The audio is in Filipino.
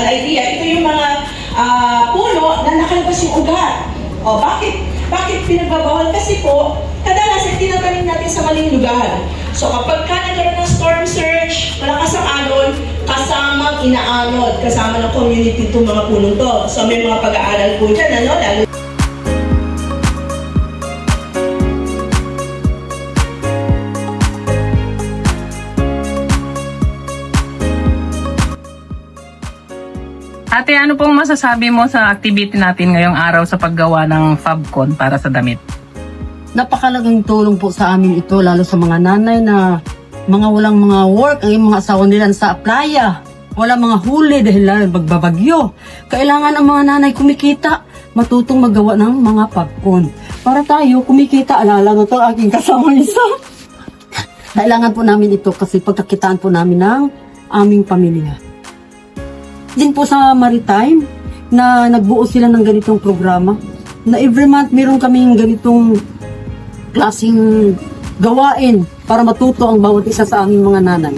idea. Ito yung mga puno na nakalabas yung ugat. O, bakit pinagbabawal? Kasi po, kadalasan tinatanim natin sa maling lugar. So kapag nagkaroon ng storm surge, malakas ang alon, kasamang inaanod, kasama ng community itong mga punong to. So may mga pag-aaral po dyan, ano? Lalo Ate, ano pong masasabi mo sa activity natin ngayong araw sa paggawa ng Fabcon para sa damit? Napakalagang tulong po sa amin ito, lalo sa mga nanay na mga walang mga work, ang mga asawa nila sa playa. Wala mga huli dahil magbabagyo. Kailangan ang mga nanay kumikita, matutong magawa ng mga Fabcon. Para tayo kumikita, alala na ito aking kasama isa. Kailangan po namin ito kasi pagkakitaan po namin ng aming pamilya. Din po sa Maritime na nagbuo sila ng ganitong programa na every month meron kaming ganitong klaseng gawain para matuto ang bawat isa sa aming mga nanay.